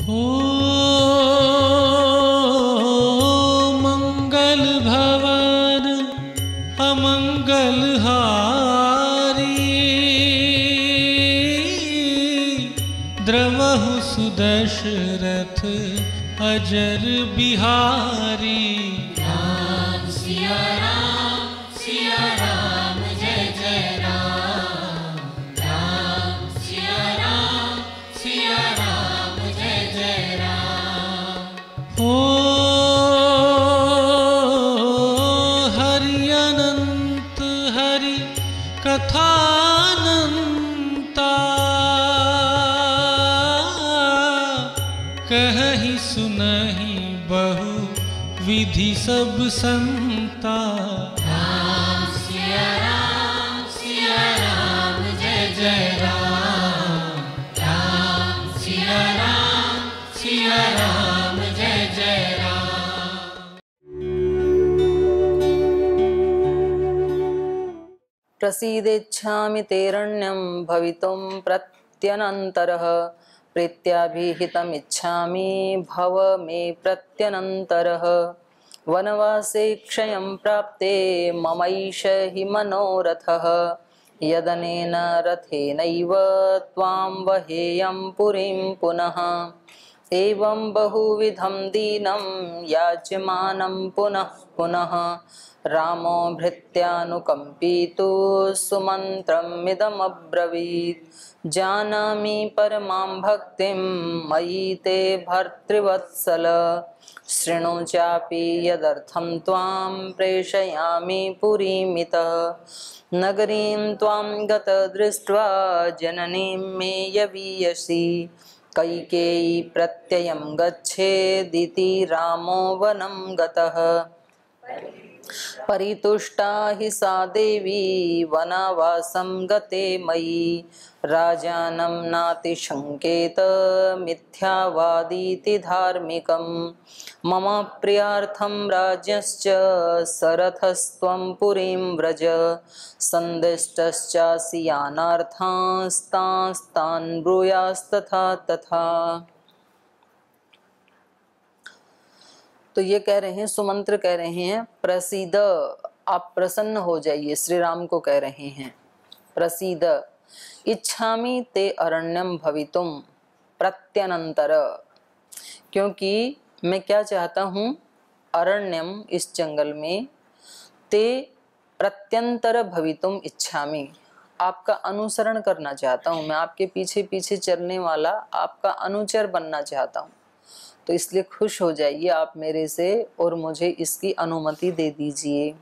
ओ मंगल भवन अमंगल हारी, द्रवहु सुदशरथ अजर बिहारी। राम सिया राम जय जय राम। राम सिया राम जय जय राम। ओ हरि अनंत हरि कथानंता, कहहि सुनहि बहु विधि सब संता। राम सिया राम जय जय राम। राम सिया राम जय जय राम। प्रसीदेच्छामि तेरण्यं भवितुं प्रत्यनन्तरः, प्रीत्याभिहितमिच्छामि भव मे प्रत्यनन्तरः। वनवासे क्षयं प्राप्ते ममैष हि मनोरथः, यदनेन रथेनैव त्वां वहेयं पुरीं पुनः। एवं बहुविधं दीनं याच्यमानं पुनः पुनः, रामो भृत्यानुकम्पितो सुमन्त्रमिदमब्रवीत्। जानामि परमां भक्तिं मयि ते भर्तृवत्सल, शृणु चापि यदर्थं त्वां प्रेषयामि पुरीमितः। नगरीं त्वां गत दृष्ट्वा जननीं मे यवीयसी, कैकेयी प्रत्ययं गच्छेदिति रामो वनं गतः। परितुष्टा हि सा देवी वनवासं गते मयि, राजानं नातिशङ्केत मिथ्यावादीति धार्मिकं। मम प्रियार्थं राज्यश्च सरथस्त्वं पुरीं व्रज, सन्दिष्टश्चासि यानार्थास्तान् ब्रूयास्तथा तथा। तो ये कह रहे हैं, सुमंत्र कह रहे हैं, प्रसीद, आप प्रसन्न हो जाइए, श्री राम को कह रहे हैं। प्रसीद इच्छामि ते अरण्यम भवितुम प्रत्यनंतर, क्योंकि मैं क्या चाहता हूँ, अरण्यम इस जंगल में, ते प्रत्यंतर भवितुम इच्छामि, आपका अनुसरण करना चाहता हूँ, मैं आपके पीछे पीछे चलने वाला आपका अनुचर बनना चाहता हूँ। तो इसलिए खुश हो जाइए आप मेरे से और मुझे इसकी अनुमति दे दीजिए।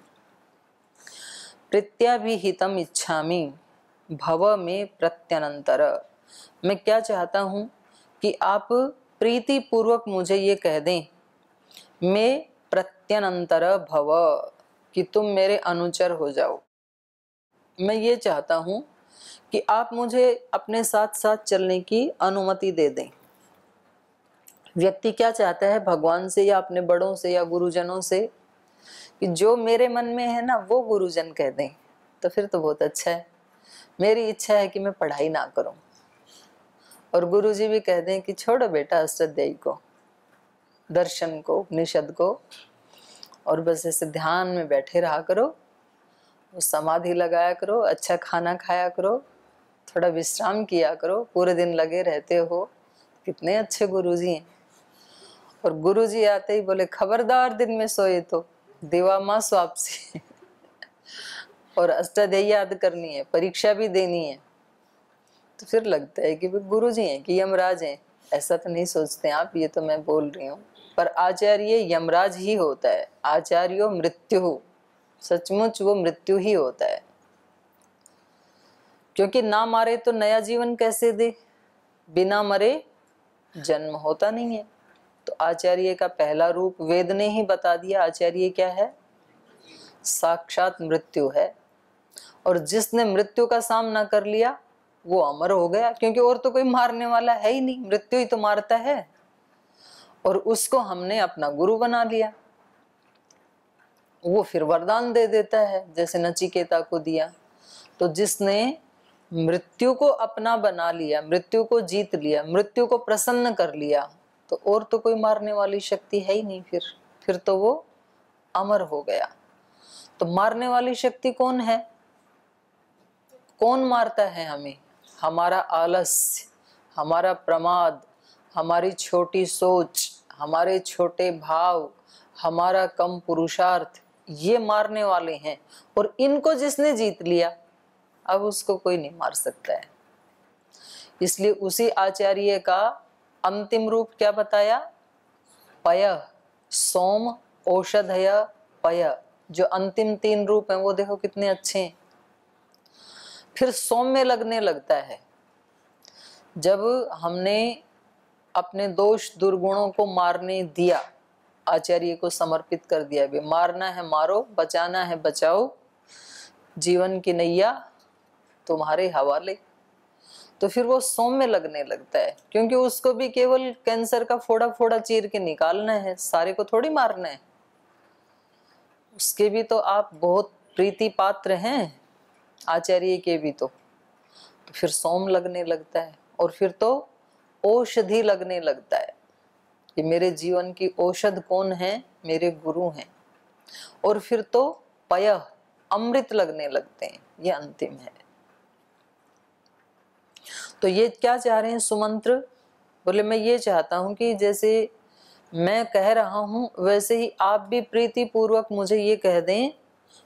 प्रत्याभिहितम इच्छामि भव में प्रत्यनंतर, मैं क्या चाहता हूँ कि आप प्रीति पूर्वक मुझे ये कह दें, मैं प्रत्यनंतर भव, कि तुम मेरे अनुचर हो जाओ। मैं ये चाहता हूँ कि आप मुझे अपने साथ साथ चलने की अनुमति दे दें। व्यक्ति क्या चाहता है भगवान से या अपने बड़ों से या गुरुजनों से, कि जो मेरे मन में है ना वो गुरुजन कह दें, तो फिर तो बहुत अच्छा है। मेरी इच्छा है कि मैं पढ़ाई ना करूं, और गुरुजी भी कह दें कि छोड़ो बेटा अष्टाध्यायी को, दर्शन को, उपनिषद को, और बस ऐसे ध्यान में बैठे रहा करो, समाधि लगाया करो, अच्छा खाना खाया करो, थोड़ा विश्राम किया करो, पूरे दिन लगे रहते हो। कितने अच्छे गुरुजी हैं। और गुरुजी आते ही बोले, खबरदार दिन में सोए तो देवा माँ स्वापसी और अष्टाध्यायी याद करनी है, परीक्षा भी देनी है। तो फिर लगता है कि वे गुरुजी हैं कि यमराज हैं। ऐसा तो नहीं सोचते आप, ये तो मैं बोल रही हूँ। पर आचार्य यमराज ही होता है, आचार्यो मृत्यु, सचमुच वो मृत्यु ही होता है। क्योंकि ना मारे तो नया जीवन कैसे दे, बिना मरे जन्म होता नहीं है। तो आचार्य का पहला रूप वेद ने ही बता दिया, आचार्य क्या है, साक्षात मृत्यु है। और जिसने मृत्यु का सामना कर लिया वो अमर हो गया, क्योंकि और तो कोई मारने वाला है ही नहीं, मृत्यु ही तो मारता है। और उसको हमने अपना गुरु बना लिया, वो फिर वरदान दे देता है, जैसे नचिकेता को दिया। तो जिसने मृत्यु को अपना बना लिया, मृत्यु को जीत लिया, मृत्यु को प्रसन्न कर लिया, तो और तो कोई मारने वाली शक्ति है ही नहीं, फिर तो वो अमर हो गया। तो मारने वाली शक्ति कौन है? कौन मारता है हमें? हमारा आलस्य, हमारा प्रमाद, हमारी छोटी सोच, हमारे छोटे भाव, हमारा कम पुरुषार्थ, ये मारने वाले हैं। और इनको जिसने जीत लिया अब उसको कोई नहीं मार सकता है। इसलिए उसी आचार्य का अंतिम रूप क्या बताया? पय, सोम, औषधय, पय। जो अंतिम 3 रूप हैं वो देखो कितने अच्छे हैं। फिर सोम में लगने लगता है। जब हमने अपने दोष दुर्गुणों को मारने दिया, आचार्य को समर्पित कर दिया, भी मारना है मारो, बचाना है बचाओ, जीवन की नैया तुम्हारे हवाले, तो फिर वो सोम में लगने लगता है। क्योंकि उसको भी केवल कैंसर का फोड़ा फोड़ा चीर के निकालना है, सारे को थोड़ी मारना है। उसके भी तो आप बहुत प्रीति पात्र हैं, आचार्य के भी तो फिर सोम लगने लगता है। और फिर तो औषधि लगने लगता है कि मेरे जीवन की औषध कौन है? मेरे गुरु हैं। और फिर तो पय, अमृत लगने लगते हैं। ये अंतिम है। तो ये क्या चाह रहे हैं सुमंत्र? बोले मैं ये चाहता हूं कि जैसे मैं कह रहा हूं वैसे ही आप भी प्रीति पूर्वक मुझे ये कह दें,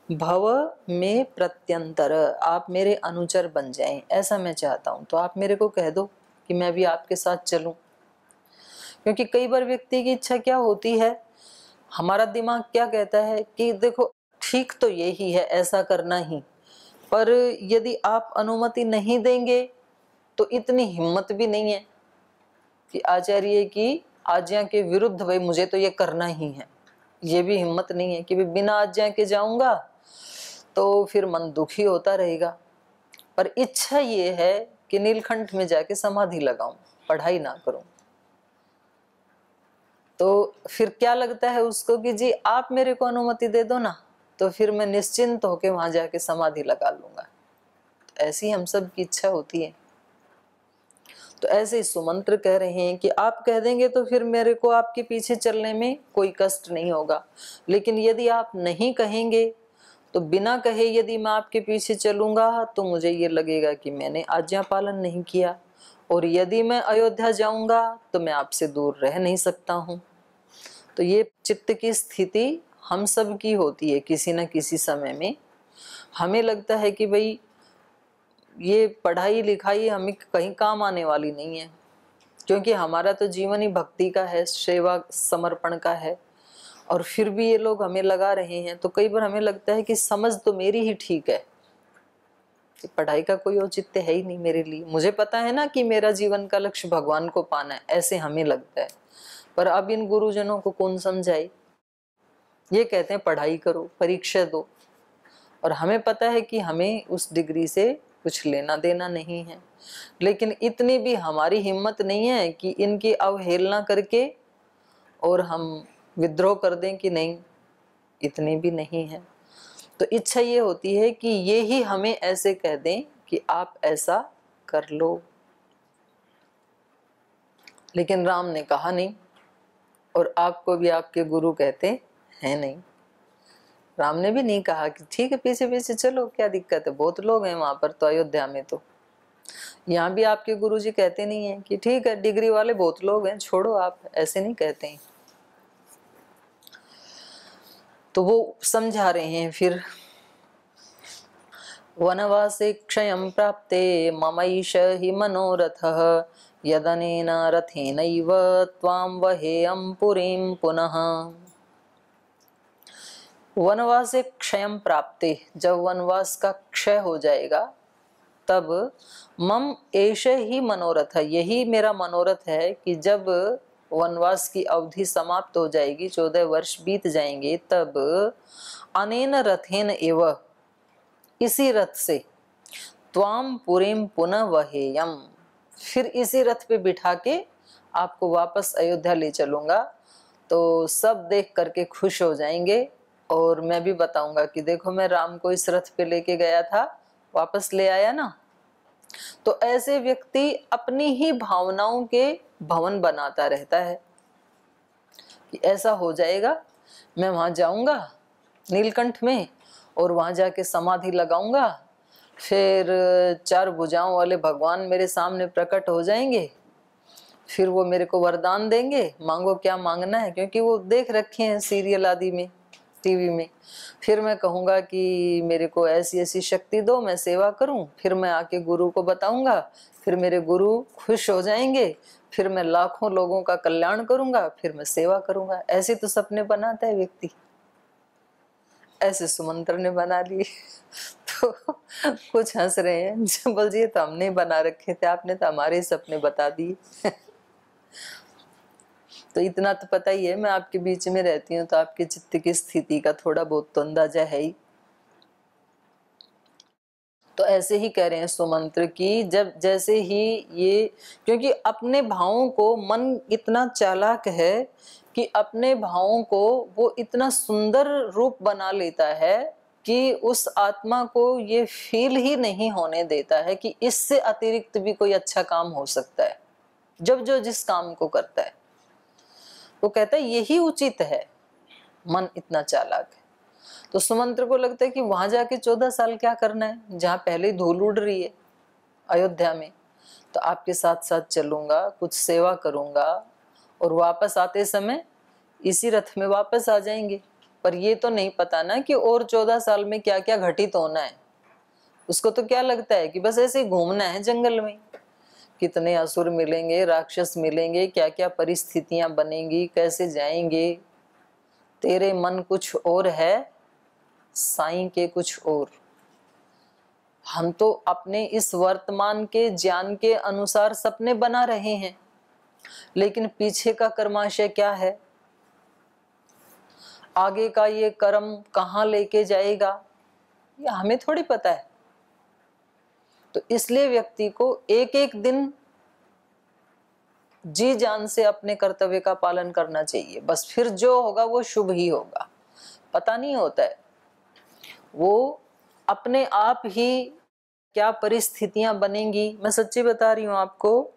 भव में प्रत्यंतर, आप मेरे अनुचर बन जाएं, ऐसा मैं चाहता हूं। तो आप मेरे को कह दो कि मैं भी आपके साथ चलूं। क्योंकि कई बार व्यक्ति की इच्छा क्या होती है, हमारा दिमाग क्या कहता है कि देखो ठीक तो यही है, ऐसा करना ही, पर यदि आप अनुमति नहीं देंगे तो इतनी हिम्मत भी नहीं है कि आचार्य की आज्ञा के विरुद्ध भाई मुझे तो ये करना ही है। ये भी हिम्मत नहीं है कि भाई बिना आज्ञा के जाऊंगा तो फिर मन दुखी होता रहेगा। पर इच्छा ये है कि नीलकंठ में जाके समाधि लगाऊं, पढ़ाई ना करूं। तो फिर क्या लगता है उसको कि जी आप मेरे को अनुमति दे दो ना, तो फिर मैं निश्चिंत होके वहां जाके समाधि लगा लूंगा। तो ऐसी हम सब की इच्छा होती है। तो ऐसे सुमंत्र कह रहे हैं कि आप कह देंगे तो फिर मेरे को आपके पीछे चलने में कोई कष्ट नहीं होगा। लेकिन यदि आप नहीं कहेंगे तो बिना कहे यदि मैं आपके पीछे चलूंगा तो मुझे ये लगेगा कि मैंने आज्ञा पालन नहीं किया। और यदि मैं अयोध्या जाऊंगा तो मैं आपसे दूर रह नहीं सकता हूँ। तो ये चित्त की स्थिति हम सब की होती है। किसी न किसी समय में हमें लगता है कि भाई ये पढ़ाई लिखाई हमें कहीं काम आने वाली नहीं है, क्योंकि हमारा तो जीवन ही भक्ति का है, सेवा समर्पण का है। और फिर भी ये लोग हमें लगा रहे हैं। तो कई बार हमें लगता है कि समझ तो मेरी ही ठीक है, कि पढ़ाई का कोई औचित्य है ही नहीं मेरे लिए। मुझे पता है ना कि मेरा जीवन का लक्ष्य भगवान को पाना है, ऐसे हमें लगता है। पर अब इन गुरुजनों को कौन समझाए? ये कहते हैं पढ़ाई करो, परीक्षा दो, और हमें पता है कि हमें उस डिग्री से कुछ लेना देना नहीं है। लेकिन इतनी भी हमारी हिम्मत नहीं है कि इनकी अवहेलना करके और हम विद्रोह कर दें कि नहीं, इतनी भी नहीं है। तो इच्छा ये होती है कि ये ही हमें ऐसे कह दें कि आप ऐसा कर लो। लेकिन राम ने कहा नहीं, और आपको भी आपके गुरु कहते हैं नहीं। राम ने भी नहीं कहा कि ठीक है पीछे पीछे चलो, क्या दिक्कत है, बहुत लोग हैं वहां पर। तो अयोध्या में तो यहाँ भी आपके गुरुजी कहते नहीं है कि ठीक है डिग्री वाले बहुत लोग हैं, छोड़ो आप, ऐसे नहीं कहते हैं। तो वो समझा रहे हैं फिर, वनवासे क्षयं प्राप्ते ममैष हि मनोरथः यदनेन रथेनैव त्वां वहेयं पुरीं पुनः। वनवास से क्षयं प्राप्ते, जब वनवास का क्षय हो जाएगा तब मम एष ही मनोरथ है, यही मेरा मनोरथ है कि जब वनवास की अवधि समाप्त हो जाएगी, 14 वर्ष बीत जाएंगे, तब अनेन रथेन एव, इसी रथ से, त्वाम पुरीम पुनः वहेयम, फिर इसी रथ पे बिठा के आपको वापस अयोध्या ले चलूंगा। तो सब देख करके खुश हो जाएंगे। और मैं भी बताऊंगा कि देखो मैं राम को इस रथ पे लेके गया था, वापस ले आया ना। तो ऐसे व्यक्ति अपनी ही भावनाओं के भवन बनाता रहता है कि ऐसा हो जाएगा, मैं वहां जाऊंगा नीलकंठ में और वहां जाके समाधि लगाऊंगा, फिर 4 भुजाओं वाले भगवान मेरे सामने प्रकट हो जाएंगे, फिर वो मेरे को वरदान देंगे, मांगो क्या मांगना है, क्योंकि वो देख रखे हैं सीरियल आदि में, टीवी में। फिर मैं कहूँगा कि मेरे को ऐसी ऐसी शक्ति दो, मैं सेवा करूं, फिर मैं आके गुरु को बताऊंगा, फिर मेरे गुरु खुश हो जाएंगे, फिर मैं लाखों लोगों का कल्याण करूंगा, फिर मैं सेवा करूंगा। ऐसे तो सपने बनाता है व्यक्ति, ऐसे सुमंत्र ने बना लिए। तो कुछ हंस रहे हैं, जबल जी तो हमने बना रखे थे, आपने तो हमारे सपने बता दिए। तो इतना तो पता ही है, मैं आपके बीच में रहती हूँ तो आपके चित्त की स्थिति का थोड़ा बहुत तो अंदाजा है ही। तो ऐसे ही कह रहे हैं सुमंत्र की, जब जैसे ही ये, क्योंकि अपने भावों को, मन इतना चालाक है कि अपने भावों को वो इतना सुंदर रूप बना लेता है कि उस आत्मा को ये फील ही नहीं होने देता है कि इससे अतिरिक्त भी कोई अच्छा काम हो सकता है। जब जो जिस काम को करता है वो कहता है यही उचित है, मन इतना चालाक है। तो सुमंत्र को लगता है कि वहां जाके 14 साल क्या करना है, जहां पहले ही धूल उड़ रही है अयोध्या में, तो आपके साथ साथ चलूंगा, कुछ सेवा करूंगा और वापस आते समय इसी रथ में वापस आ जाएंगे। पर ये तो नहीं पता ना कि और 14 साल में क्या क्या घटित होना है। उसको तो क्या लगता है कि बस ऐसे ही घूमना है जंगल में, कितने असुर मिलेंगे, राक्षस मिलेंगे, क्या क्या परिस्थितियां बनेंगी, कैसे जाएंगे। तेरे मन कुछ और है, साईं के कुछ और। हम तो अपने इस वर्तमान के ज्ञान के अनुसार सपने बना रहे हैं, लेकिन पीछे का कर्माशय क्या है, आगे का ये कर्म कहाँ लेके जाएगा, ये हमें थोड़ी पता है। तो इसलिए व्यक्ति को एक एक दिन जी जान से अपने कर्तव्य का पालन करना चाहिए, बस फिर जो होगा वो शुभ ही होगा। पता नहीं होता है, वो अपने आप ही क्या परिस्थितियां बनेंगी। मैं सच्ची बता रही हूँ आपको,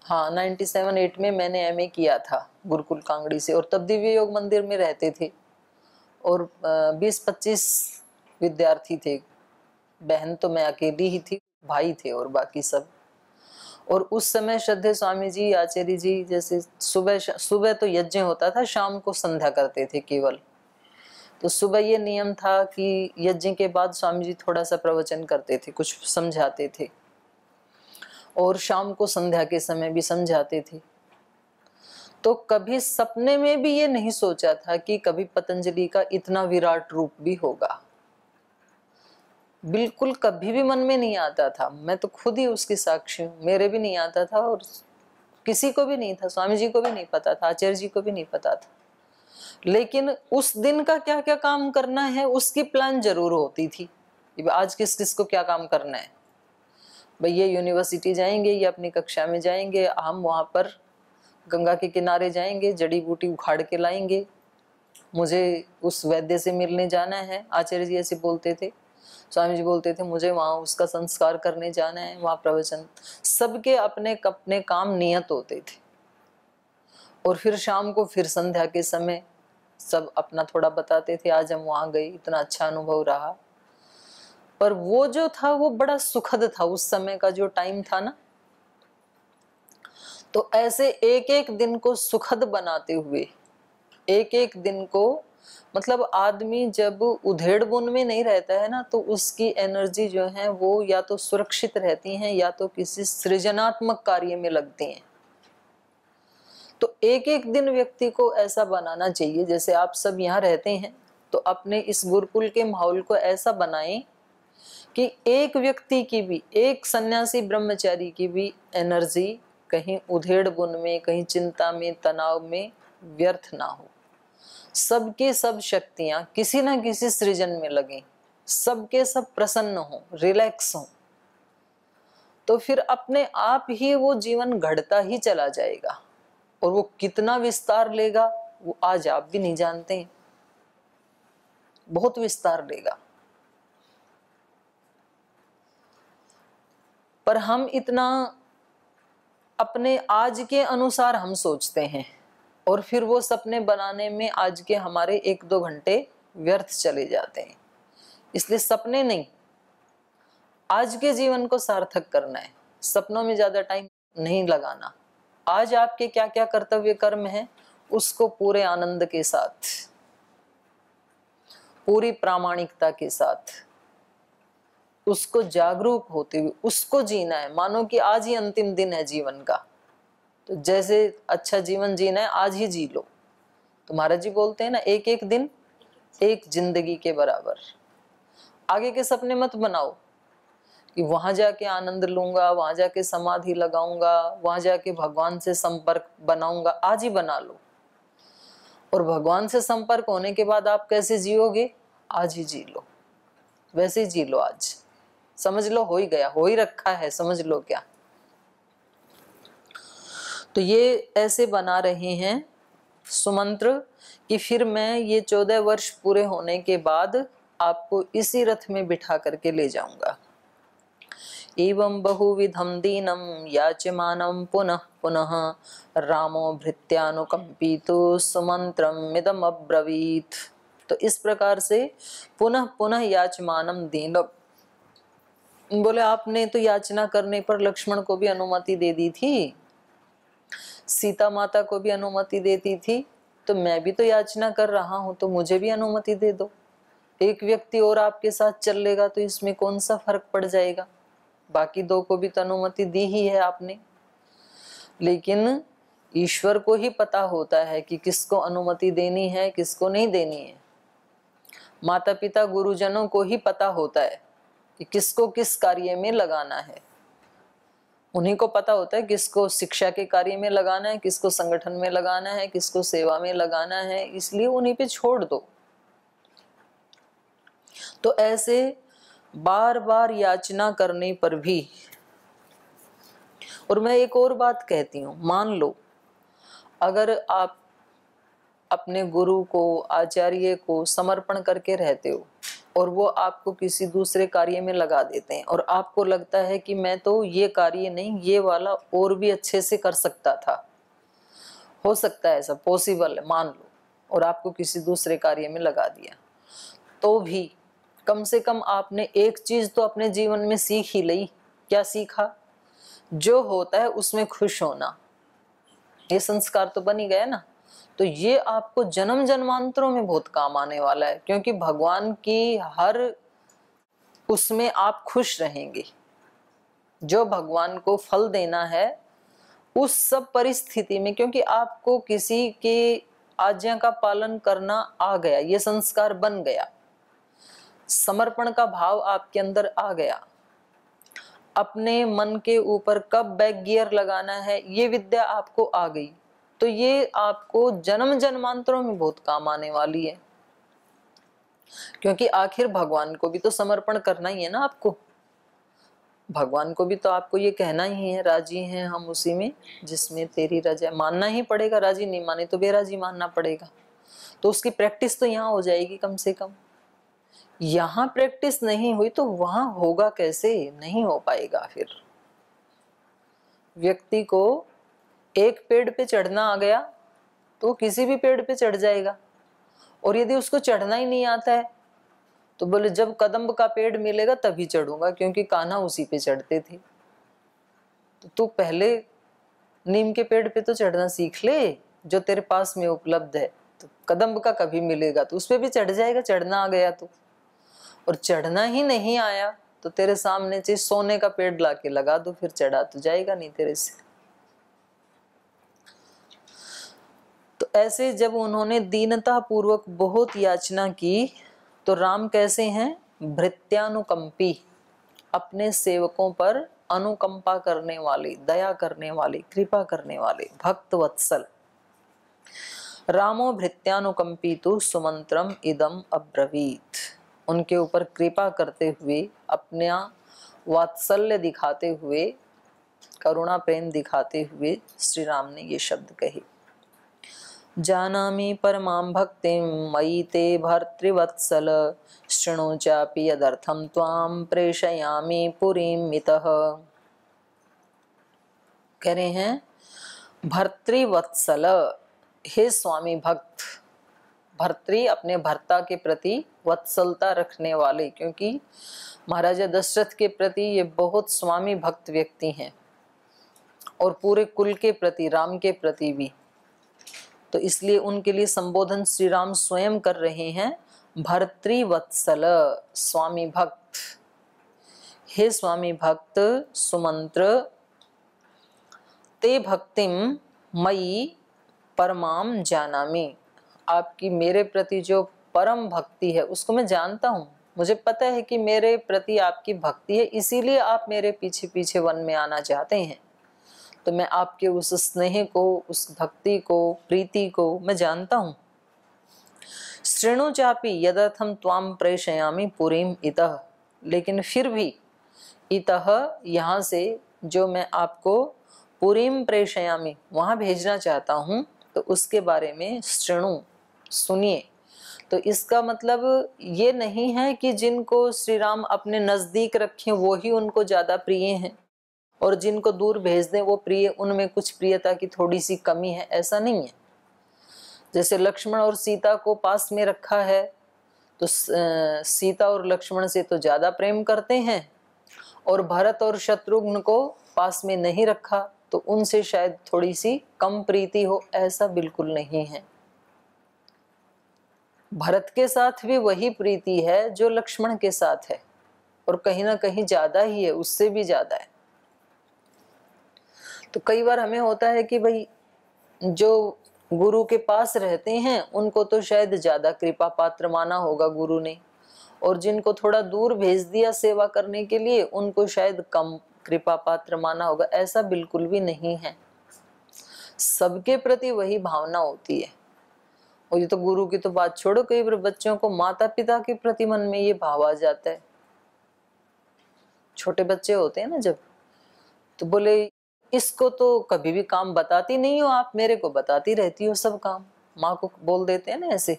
हाँ 97-8 में मैंने एमए किया था गुरुकुल कांगड़ी से, और तब दिव्य योग मंदिर में रहते थे और 20-25 विद्यार्थी थे। बहन तो मैं अकेली ही थी, भाई थे और बाकी सब। और उस समय श्रद्धेय स्वामी जी, आचार्य जी जैसे सुबह तो यज्ञ होता था, शाम को संध्या करते थे केवल। तो सुबह ये नियम था कि यज्ञ के बाद स्वामी जी थोड़ा सा प्रवचन करते थे, कुछ समझाते थे, और शाम को संध्या के समय भी समझाते थे। तो कभी सपने में भी ये नहीं सोचा था कि कभी पतंजलि का इतना विराट रूप भी होगा। बिल्कुल कभी भी मन में नहीं आता था। मैं तो खुद ही उसकी साक्षी हूँ, मेरे भी नहीं आता था और किसी को भी नहीं था, स्वामी जी को भी नहीं पता था, आचार्य जी को भी नहीं पता था। लेकिन उस दिन का क्या क्या काम करना है उसकी प्लान जरूर होती थी। आज किस किस को क्या काम करना है, भाई ये यूनिवर्सिटी जाएंगे, ये अपनी कक्षा में जाएंगे, हम वहाँ पर गंगा के किनारे जाएंगे, जड़ी बूटी उखाड़ के लाएंगे, मुझे उस वैद्य से मिलने जाना है। आचार्य जी ऐसे बोलते थे, स्वामी जी बोलते थे मुझे वहाँ उसका संस्कार करने जाना है, वहाँ प्रवचन। सबके अपने अपने काम नियत होते थे। और फिर शाम को फिर संध्या के समय सब अपना थोड़ा बताते थे, आज हम वहाँ गए, इतना अच्छा अनुभव रहा। पर वो जो था वो बड़ा सुखद था, उस समय का जो टाइम था ना। तो ऐसे एक एक दिन को सुखद बनाते हुए, एक एक दिन को, मतलब आदमी जब उधेड़ बुन में नहीं रहता है ना, तो उसकी एनर्जी जो है वो या तो सुरक्षित रहती हैं या तो किसी सृजनात्मक कार्य में लगती हैं। तो एक एक दिन व्यक्ति को ऐसा बनाना चाहिए, जैसे आप सब यहाँ रहते हैं तो अपने इस गुरुकुल के माहौल को ऐसा बनाएं कि एक व्यक्ति की भी, एक सन्यासी ब्रह्मचारी की भी एनर्जी कहीं उधेड़ बुन में, कहीं चिंता में, तनाव में व्यर्थ ना हो। सबके सब शक्तियां किसी ना किसी सृजन में लगें, सबके सब प्रसन्न हो, रिलैक्स हो, तो फिर अपने आप ही वो जीवन घड़ता ही चला जाएगा। और वो कितना विस्तार लेगा वो आज आप भी नहीं जानते हैं, बहुत विस्तार लेगा। पर हम इतना अपने आज के अनुसार हम सोचते हैं और फिर वो सपने बनाने में आज के हमारे 1-2 घंटे व्यर्थ चले जाते हैं। इसलिए सपने नहीं, आज के जीवन को सार्थक करना है, सपनों में ज्यादा टाइम नहीं लगाना। आज आपके क्या क्या कर्तव्य कर्म है उसको पूरे आनंद के साथ, पूरी प्रामाणिकता के साथ, उसको जागरूक होते हुए उसको जीना है। मानो कि आज ही अंतिम दिन है जीवन का, तो जैसे अच्छा जीवन जीना है आज ही जी लो। तो महाराज जी बोलते हैं ना, एक एक दिन एक जिंदगी के बराबर। आगे के सपने मत बनाओ कि वहां जाके आनंद लूंगा, वहां जाके समाधि लगाऊंगा, वहां जाके भगवान से संपर्क बनाऊंगा। आज ही बना लो। और भगवान से संपर्क होने के बाद आप कैसे जियोगे, आज ही जी लो, वैसे ही जी लो। आज समझ लो हो ही गया, हो ही रखा है, समझ लो क्या। तो ये ऐसे बना रहे हैं सुमंत्र कि फिर मैं ये 14 वर्ष पूरे होने के बाद आपको इसी रथ में बिठा करके ले जाऊंगा। एवं बहुविधम दीनम याचमानम पुनः पुनः रामो भृत्यानुकंपितो सुमंत्रम मिदम अब्रवीत। तो इस प्रकार से पुनः पुनः याचमानम दीनम, बोले आपने तो याचना करने पर लक्ष्मण को भी अनुमति दे दी थी, सीता माता को भी अनुमति देती थी, तो मैं भी तो याचना कर रहा हूं, तो मुझे भी अनुमति दे दो। एक व्यक्ति और आपके साथ चल लेगा तो इसमें कौन सा फर्क पड़ जाएगा, बाकी 2 को भी तो अनुमति दी ही है आपने। लेकिन ईश्वर को ही पता होता है कि किसको अनुमति देनी है, किसको नहीं देनी है। माता पिता गुरुजनों को ही पता होता है कि किसको किस कार्य में लगाना है। उन्हीं को पता होता है किसको शिक्षा के कार्य में लगाना है, किसको संगठन में लगाना है, किसको सेवा में लगाना है, इसलिए उन्हीं पे छोड़ दो। तो ऐसे बार बार याचना करने पर भी, और मैं एक और बात कहती हूं, मान लो अगर आप अपने गुरु को, आचार्य को समर्पण करके रहते हो और वो आपको किसी दूसरे कार्य में लगा देते हैं और आपको लगता है कि मैं तो ये कार्य नहीं, ये वाला और भी अच्छे से कर सकता था, हो सकता है ऐसा, पॉसिबल है, मान लो, और आपको किसी दूसरे कार्य में लगा दिया, तो भी कम से कम आपने एक चीज तो अपने जीवन में सीख ही ली। क्या सीखा? जो होता है उसमें खुश होना। ये संस्कार तो बन ही गया ना। तो ये आपको जन्म जन्मांतरों में बहुत काम आने वाला है, क्योंकि भगवान की हर उसमें आप खुश रहेंगे। जो भगवान को फल देना है उस सब परिस्थिति में, क्योंकि आपको किसी के आज्ञा का पालन करना आ गया, ये संस्कार बन गया, समर्पण का भाव आपके अंदर आ गया, अपने मन के ऊपर कब बैक गियर लगाना है ये विद्या आपको आ गई, तो ये आपको जन्म जन्मांतरों में बहुत काम आने वाली है। क्योंकि आखिर भगवान को भी तो समर्पण करना ही है ना आपको, भगवान को भी तो आपको ये कहना ही है, राजी हैं हम उसी में जिसमें तेरी रजा, मानना ही पड़ेगा, राजी नहीं माने तो बेराजी मानना पड़ेगा। तो उसकी प्रैक्टिस तो यहाँ हो जाएगी कम से कम। यहाँ प्रैक्टिस नहीं हुई तो वहां होगा कैसे? नहीं हो पाएगा। फिर व्यक्ति को एक पेड़ पे चढ़ना आ गया तो किसी भी पेड़ पे चढ़ जाएगा, और यदि उसको चढ़ना ही नहीं आता है तो बोले जब कदम्ब का पेड़ मिलेगा तभी चढ़ूंगा, क्योंकि कान्हा उसी पे चढ़ते थे। तो तू पहले नीम के पेड़ पे तो चढ़ना सीख ले जो तेरे पास में उपलब्ध है, तो कदम्ब का कभी मिलेगा तो उस पे भी चढ़ जाएगा, चढ़ना आ गया तो। और चढ़ना ही नहीं आया तो तेरे सामने चीज सोने का पेड़ लाके लगा दो, फिर चढ़ा तो जाएगा नहीं तेरे से। तो ऐसे जब उन्होंने दीनता पूर्वक बहुत याचना की तो राम कैसे हैं? भृत्यानुकंपी, अपने सेवकों पर अनुकंपा करने वाले, दया करने वाले, कृपा करने वाले, भक्त वत्सल। रामो भृत्यानुकंपी तो सुमंत्रम इदम अब्रवीत, उनके ऊपर कृपा करते हुए, अपना वात्सल्य दिखाते हुए, करुणा प्रेम दिखाते हुए श्री राम ने ये शब्द कहे। जानामि परमां भक्तिं मयि ते भर्तृवत्सल, शृणु चापि यदर्थं त्वां प्रेषयामि पुरीं मितः। कह रहे हैं भर्तृवत्सल, हे स्वामी भक्त। भर्तृ अपने भर्ता के प्रति वत्सलता रखने वाले, क्योंकि महाराजा दशरथ के प्रति ये बहुत स्वामी भक्त व्यक्ति हैं और पूरे कुल के प्रति, राम के प्रति भी। तो इसलिए उनके लिए संबोधन श्री राम स्वयं कर रहे हैं, भर्तृवत्सल स्वामी भक्त। हे स्वामी भक्त सुमंत्र, ते भक्तिम मयि परमाम जानामि। आपकी मेरे प्रति जो परम भक्ति है उसको मैं जानता हूँ। मुझे पता है कि मेरे प्रति आपकी भक्ति है, इसीलिए आप मेरे पीछे पीछे वन में आना चाहते हैं। तो मैं आपके उस स्नेह को, उस भक्ति को, प्रीति को मैं जानता हूँ। शृणु चापि यदर्थम त्वाम प्रेषयामि पुरीम इतः। लेकिन फिर भी इतः यहाँ से जो मैं आपको पुरीम प्रेषयामि वहाँ भेजना चाहता हूँ, तो उसके बारे में शृणु सुनिए। तो इसका मतलब ये नहीं है कि जिनको श्री राम अपने नजदीक रखें वो ही उनको ज्यादा प्रिय हैं और जिनको दूर भेज दें वो प्रिय, उनमें कुछ प्रियता की थोड़ी सी कमी है, ऐसा नहीं है। जैसे लक्ष्मण और सीता को पास में रखा है तो सीता और लक्ष्मण से तो ज्यादा प्रेम करते हैं, और भरत और शत्रुघ्न को पास में नहीं रखा तो उनसे शायद थोड़ी सी कम प्रीति हो, ऐसा बिल्कुल नहीं है। भरत के साथ भी वही प्रीति है जो लक्ष्मण के साथ है, और कहीं ना कहीं ज्यादा ही है, उससे भी ज्यादा है। तो कई बार हमें होता है कि भाई जो गुरु के पास रहते हैं उनको तो शायद ज्यादा कृपा पात्र माना होगा गुरु ने, और जिनको थोड़ा दूर भेज दिया सेवा करने के लिए उनको शायद कम कृपा पात्र माना होगा। ऐसा बिल्कुल भी नहीं है, सबके प्रति वही भावना होती है। और ये तो गुरु की तो बात छोड़ो, कई बार बच्चों को माता पिता के प्रति मन में ये भाव आ जाता है। छोटे बच्चे होते हैं ना जब, तो बोले इसको तो कभी भी काम बताती नहीं हो आप, मेरे को बताती रहती हो सब काम। माँ को बोल देते हैं ना ऐसे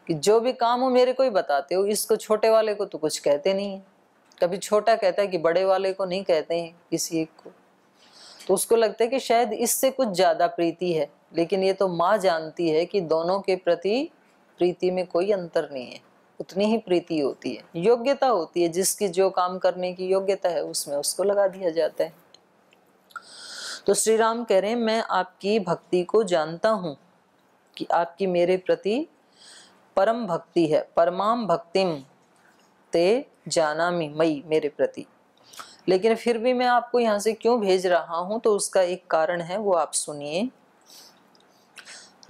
कि जो भी काम हो मेरे को ही बताते हो, इसको छोटे वाले को तो कुछ कहते नहीं है। कभी छोटा कहता है कि बड़े वाले को नहीं कहते हैं किसी एक को, तो उसको लगता है कि शायद इससे कुछ ज्यादा प्रीति है। लेकिन ये तो माँ जानती है कि दोनों के प्रति प्रीति में कोई अंतर नहीं है, उतनी ही प्रीति होती है, योग्यता होती है। जिसकी जो काम करने की योग्यता है उसमें उसको लगा दिया जाता है। तो श्री राम कह रहे हैं मैं आपकी भक्ति को जानता हूं कि आपकी मेरे प्रति परम भक्ति है। परमाम भक्तिम ते जानामि मई, मेरे प्रति। लेकिन फिर भी मैं आपको यहाँ से क्यों भेज रहा हूं, तो उसका एक कारण है, वो आप सुनिए।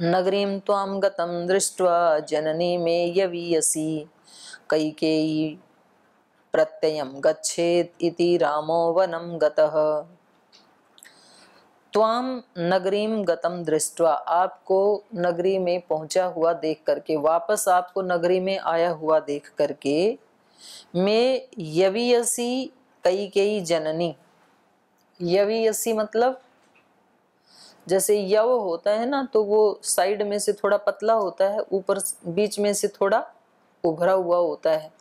नगरीं त्वां गतं दृष्ट्वा जननी में यवीयसी कैकेयी प्रत्ययं गच्छेत् इति रामो वनं गतः। त्वाम नगरीं गतं दृष्ट्वा, आपको नगरी में पहुंचा हुआ देख करके, वापस आपको नगरी में आया हुआ देख करके, मैं यवीयसी कैकेयी जननी। यवीयसी मतलब जैसे यव होता है ना, तो वो साइड में से थोड़ा पतला होता है, ऊपर बीच में से थोड़ा उभरा हुआ होता है।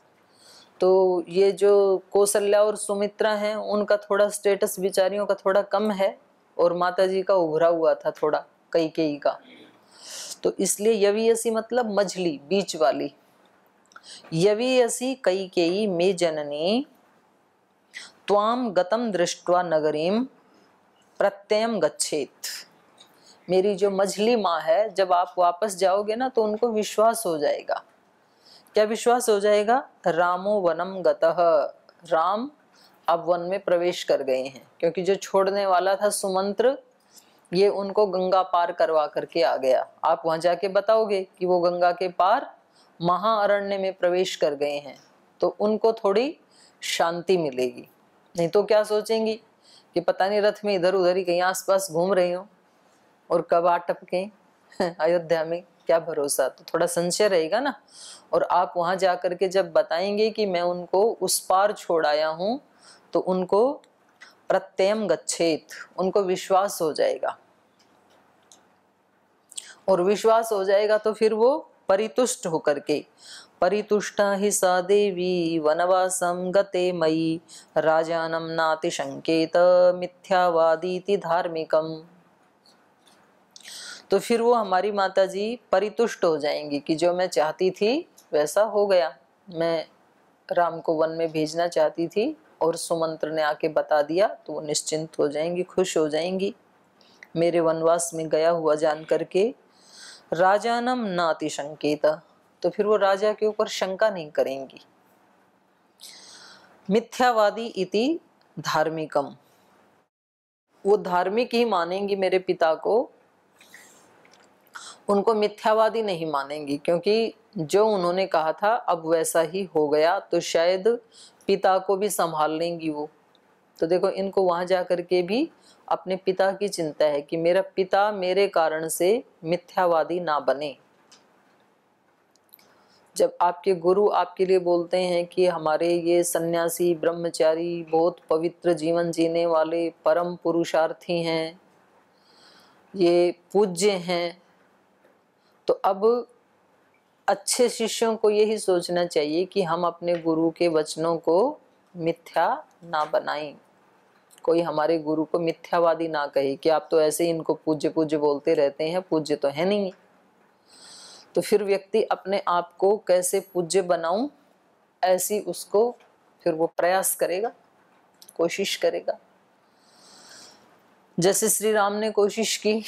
तो ये जो कौशल्या और सुमित्रा हैं उनका थोड़ा स्टेटस बिचारियों का थोड़ा कम है, और माता जी का उभरा हुआ था थोड़ा कैकेयी का। तो इसलिए यवीयसी मतलब मझली, बीच वाली। यवीयसी कैकेयी मे जननी त्वाम गतम दृष्ट्वा नगरीम प्रत्ययम गच्छेत। मेरी जो मझली माँ है, जब आप वापस जाओगे ना तो उनको विश्वास हो जाएगा। क्या विश्वास हो जाएगा? रामो वनम गतः, राम अब वन में प्रवेश कर गए हैं। क्योंकि जो छोड़ने वाला था सुमंत्र, ये उनको गंगा पार करवा करके आ गया। आप वहां जाके बताओगे कि वो गंगा के पार महाअरण्य में प्रवेश कर गए हैं, तो उनको थोड़ी शांति मिलेगी। नहीं तो क्या सोचेंगी कि पता नहीं रथ में इधर उधर ही कहीं आसपास घूम रही हो और कब आ टपके अयोध्या में, क्या भरोसा। तो थोड़ा संशय रहेगा ना। और आप वहां जाकर के जब बताएंगे कि मैं उनको उस पार छोड़ आया हूं, तो उनको प्रत्ययम गच्छेत, उनको विश्वास हो जाएगा। और विश्वास हो जाएगा तो फिर वो परितुष्ट होकर के। परितुष्टा हि सा देवी वनवासं गते मयि राजानं नातिशंकेत मिथ्यावादीति धार्मिकम। तो फिर वो हमारी माता जी परितुष्ट हो जाएंगी कि जो मैं चाहती थी वैसा हो गया। मैं राम को वन में भेजना चाहती थी और सुमंत्र ने आके बता दिया, तो वो निश्चिंत हो जाएंगी, खुश हो जाएंगी मेरे वनवास में गया हुआ जान करके। राजानम नातिशंकेत, तो फिर वो राजा के ऊपर शंका नहीं करेंगी। मिथ्यावादी इति धार्मिकम, वो धार्मिक ही मानेंगी मेरे पिता को, उनको मिथ्यावादी नहीं मानेंगी, क्योंकि जो उन्होंने कहा था अब वैसा ही हो गया, तो शायद पिता को भी संभाल लेंगी वो। तो देखो, इनको वहां जाकर के भी अपने पिता की चिंता है कि मेरा पिता मेरे कारण से मिथ्यावादी ना बने। जब आपके गुरु आपके लिए बोलते हैं कि हमारे ये सन्यासी ब्रह्मचारी बहुत पवित्र जीवन जीने वाले परम पुरुषार्थी हैं, ये पूज्य हैं, तो अब अच्छे शिष्यों को यही सोचना चाहिए कि हम अपने गुरु के वचनों को मिथ्या ना बनाएं। कोई हमारे गुरु को मिथ्यावादी ना कहे कि आप तो ऐसे ही इनको पूज्य पूज्य बोलते रहते हैं, पूज्य तो है नहीं। तो फिर व्यक्ति अपने आप को कैसे पूज्य बनाऊं, ऐसी उसको फिर वो प्रयास करेगा, कोशिश करेगा। जैसे श्री राम ने कोशिश की,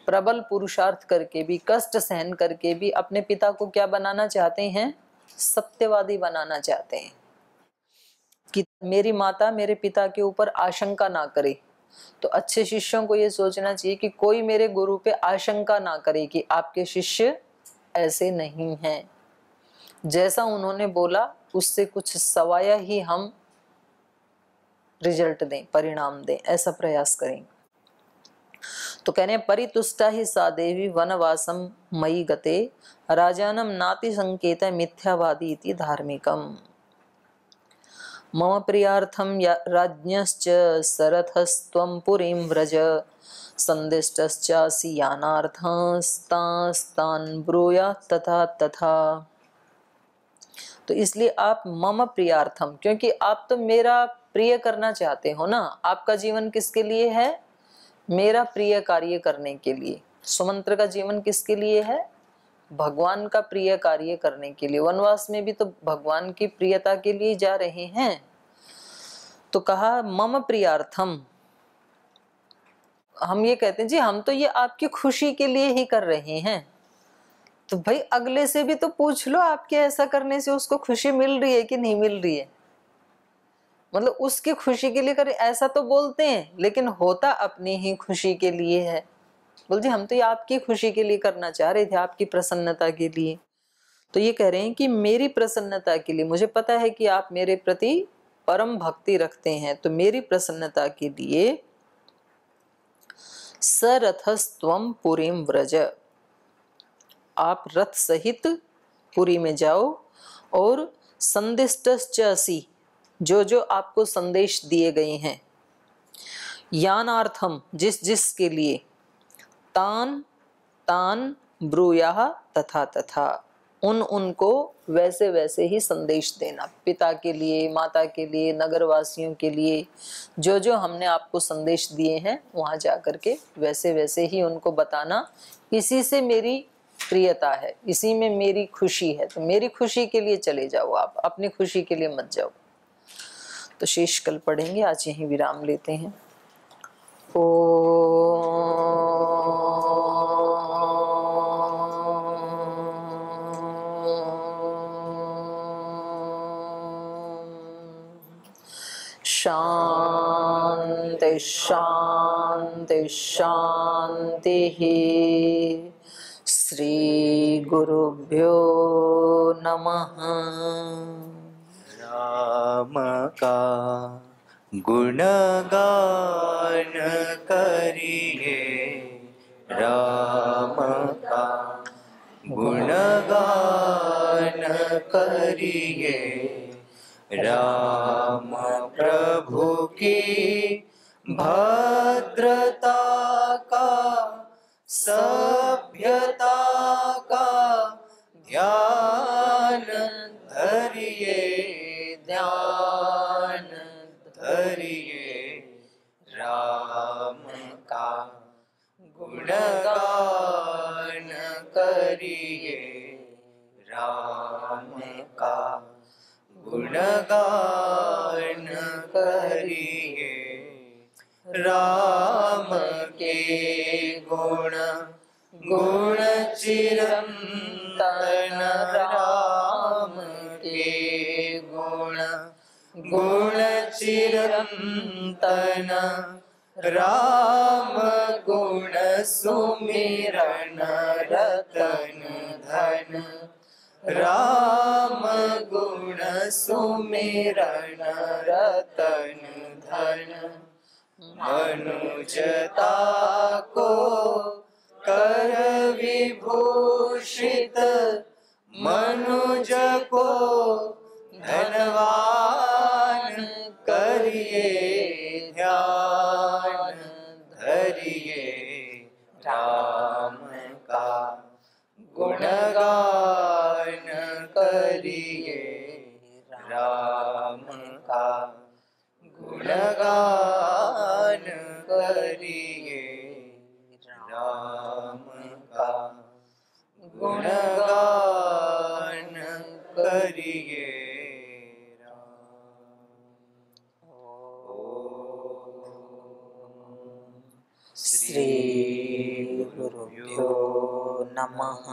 प्रबल पुरुषार्थ करके भी, कष्ट सहन करके भी अपने पिता को क्या बनाना चाहते हैं? सत्यवादी बनाना चाहते हैं कि मेरी माता मेरे पिता के ऊपर आशंका ना करे। तो अच्छे शिष्यों को ये सोचना चाहिए कि कोई मेरे गुरु पे आशंका ना करे कि आपके शिष्य ऐसे नहीं हैं, जैसा उन्होंने बोला उससे कुछ सवाया ही हम रिजल्ट दें, परिणाम दें, ऐसा प्रयास करें। तो कहने परितुष्टा ही सा देवी वनवासम मयि गते राजानम नाति संकेत मिथ्यावादी इति धार्मिकम। मम प्रियार्थम राज्ञश्च सरथस्त्वं पुरीं व्रज संदिष्टश्चासि यानार्थस्तान् ब्रूयात् तथा तथा। तो इसलिए आप मम प्रियार्थम, क्योंकि आप तो मेरा प्रिय करना चाहते हो ना। आपका जीवन किसके लिए है? मेरा प्रिय कार्य करने के लिए। सुमंत्र का जीवन किसके लिए है? भगवान का प्रिय कार्य करने के लिए। वनवास में भी तो भगवान की प्रियता के लिए जा रहे हैं। तो कहा मम प्रियार्थम, हम ये कहते हैं जी हम तो ये आपकी खुशी के लिए ही कर रहे हैं। तो भाई अगले से भी तो पूछ लो, आपके ऐसा करने से उसको खुशी मिल रही है कि नहीं मिल रही है। मतलब उसकी खुशी के लिए करे, ऐसा तो बोलते हैं लेकिन होता अपनी ही खुशी के लिए है। बोल जी हम तो ये आपकी खुशी के लिए करना चाह रहे थे, आपकी प्रसन्नता के लिए। तो ये कह रहे हैं कि मेरी प्रसन्नता के लिए, मुझे पता है कि आप मेरे प्रति परम भक्ति रखते हैं, तो मेरी प्रसन्नता के लिए सरथस्त्वं पुरीं व्रज, आप रथ सहित पुरी में जाओ और संदिष्टश्चासि, जो जो आपको संदेश दिए गए हैं, यानार्थम जिस जिस के लिए, तान तान ब्रूयाः तथा तथा, उन उनको वैसे वैसे ही संदेश देना। पिता के लिए, माता के लिए, नगरवासियों के लिए, जो जो हमने आपको संदेश दिए हैं वहां जाकर के वैसे वैसे ही उनको बताना। इसी से मेरी प्रियता है, इसी में मेरी खुशी है, तो मेरी खुशी के लिए चले जाओ, आप अपनी खुशी के लिए मत जाओ। तो शेष कल पढ़ेंगे, आज यहीं विराम लेते हैं। शांति शांति शांति। श्री गुरुभ्यो नमः। राम का गुणगान करिए, राम का गुणगान करिए, राम प्रभु की भद्रता का, सभ्यता का करिए, राम का गुणगान करिए। राम के गुण गुण चिरंतन, राम के गुण गुण चिरंतन, राम गुण सुमिरन रतन धन, राम गुण सुमिरन रतन धन। मनुजता को कर विभूषित, मनुज को धनवान करिए, ध्यान धरिए। राम का गुणगान करिए, राम का गुणगान करिए, राम का गुणगान करिए। श्री गुरुभ्यो नमः।